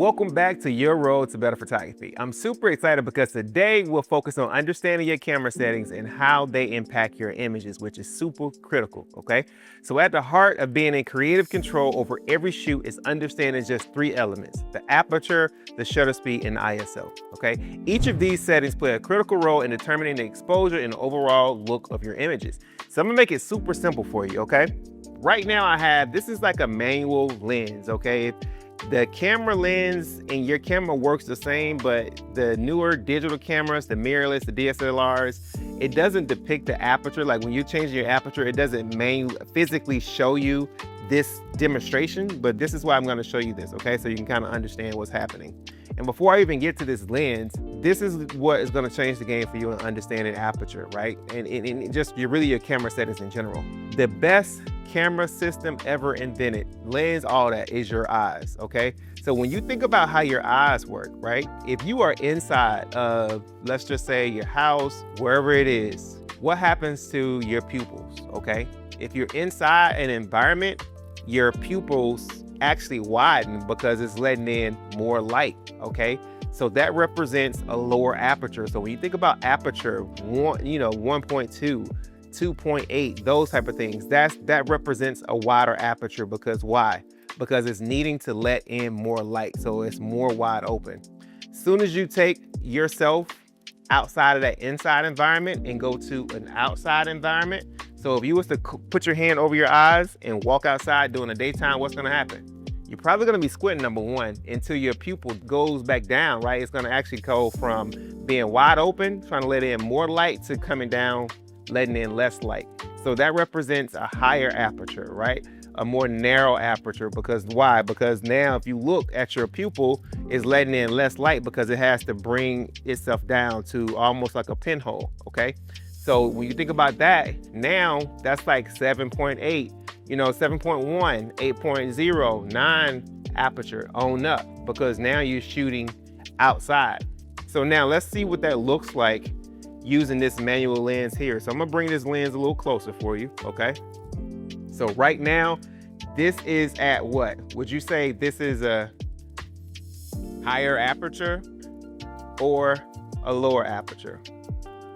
Welcome back to your road to better photography. I'm super excited because today we'll focus on understanding your camera settings and how they impact your images, which is super critical, okay? So at the heart of being in creative control over every shoot is understanding just three elements: the aperture, the shutter speed, and the ISO, okay? Each of these settings play a critical role in determining the exposure and the overall look of your images. So I'm gonna make it super simple for you, okay? Right now this is like a manual lens, okay? The camera lens in your camera works the same, but the newer digital cameras, the mirrorless, the DSLRs, it doesn't depict the aperture. Like when you change your aperture, it doesn't physically show you this demonstration, but this is why I'm gonna show you this, okay? So you can kind of understand what's happening. And before I even get to this lens, this is what is gonna change the game for you in understanding aperture, right? And just your camera settings in general. The best camera system ever invented, lens, all that, is your eyes, okay? So when you think about how your eyes work, right? If you are inside of, let's just say, your house, wherever it is, what happens to your pupils, okay? If you're inside an environment, your pupils actually widen because it's letting in more light, okay? So that represents a lower aperture. So when you think about aperture, 1.2, 2.8, those type of things, that represents a wider aperture. Because why? Because it's needing to let in more light, so it's more wide open. Soon as you take yourself outside of that inside environment and go to an outside environment, so if you was to put your hand over your eyes and walk outside during the daytime, what's gonna happen? You're probably gonna be squinting, number one, until your pupil goes back down, right? It's gonna actually go from being wide open, trying to let in more light, to coming down, letting in less light. So that represents a higher aperture, right? A more narrow aperture. Because why? Because now if you look at your pupil, it's letting in less light because it has to bring itself down to almost like a pinhole, okay? So when you think about that, now that's like 7.8, 7.1, 8.0, 9 aperture on up, because now you're shooting outside. So now let's see what that looks like using this manual lens here. So I'm gonna bring this lens a little closer for you, okay? So right now, this is at what? Would you say this is a higher aperture or a lower aperture,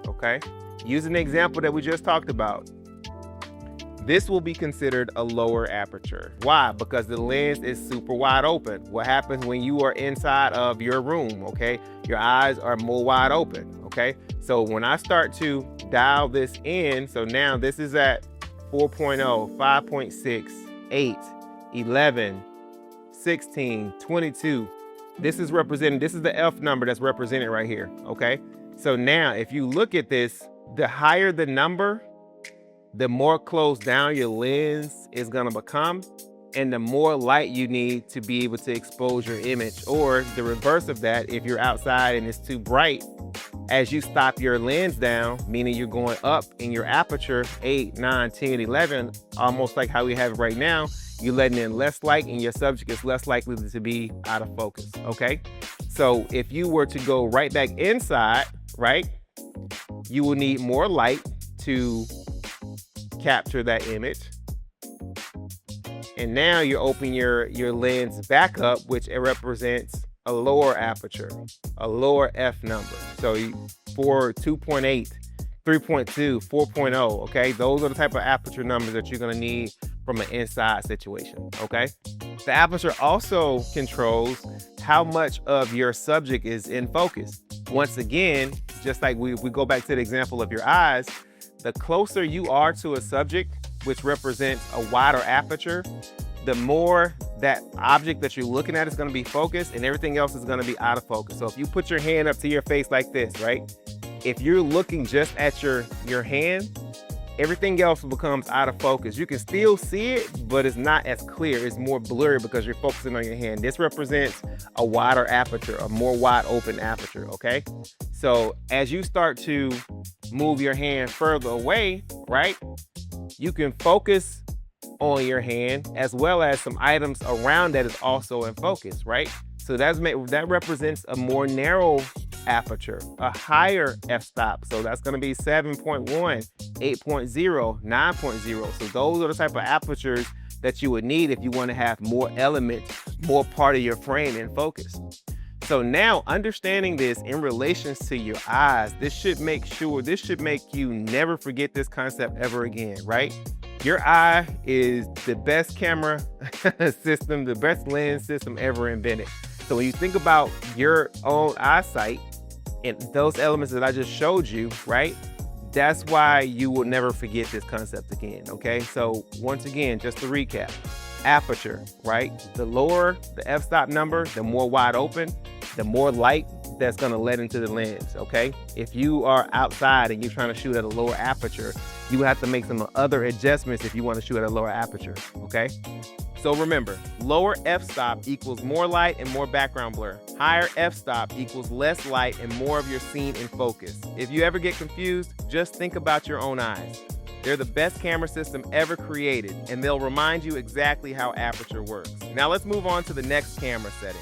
okay? Using the example that we just talked about, this will be considered a lower aperture. Why? Because the lens is super wide open. What happens when you are inside of your room, okay? Your eyes are more wide open, okay? So when I start to dial this in, so now this is at 4.0, 5.6, 8, 11, 16, 22. This is the F number that's represented right here, okay? So now if you look at this, the higher the number, the more closed down your lens is gonna become, and the more light you need to be able to expose your image. Or the reverse of that, if you're outside and it's too bright, as you stop your lens down, meaning you're going up in your aperture, 8, 9, 10, 11, almost like how we have it right now, you're letting in less light and your subject is less likely to be out of focus, okay? So if you were to go right back inside, right, you will need more light to capture that image. And now you're opening your lens back up, which it represents a lower aperture, a lower F number. So for 2.8, 3.2, 4.0, okay? Those are the type of aperture numbers that you're gonna need from an inside situation, okay? The aperture also controls how much of your subject is in focus. Once again, just like we go back to the example of your eyes, the closer you are to a subject, which represents a wider aperture, the more that object that you're looking at is gonna be focused and everything else is gonna be out of focus. So if you put your hand up to your face like this, right? If you're looking just at your hand, everything else becomes out of focus. You can still see it, but it's not as clear. It's more blurry because you're focusing on your hand. This represents a wider aperture, a more wide open aperture, okay? So as you start to move your hand further away, right? You can focus on your hand as well as some items around that is also in focus, right? So that represents a more narrow aperture, a higher f-stop. So that's going to be 7.1, 8.0, 9.0. So those are the type of apertures that you would need if you want to have more elements, more part of your frame in focus. So now understanding this in relations to your eyes, this should make you never forget this concept ever again, right? Your eye is the best camera system, the best lens system ever invented. So when you think about your own eyesight and those elements that I just showed you, right? That's why you will never forget this concept again, okay? So once again, just to recap, aperture, right? The lower the f-stop number, the more wide open, the more light that's gonna let into the lens, okay? If you are outside and you're trying to shoot at a lower aperture, you have to make some other adjustments if you wanna shoot at a lower aperture, okay? So remember, lower f-stop equals more light and more background blur. Higher f-stop equals less light and more of your scene in focus. If you ever get confused, just think about your own eyes. They're the best camera system ever created, and they'll remind you exactly how Aperture works. Now let's move on to the next camera setting.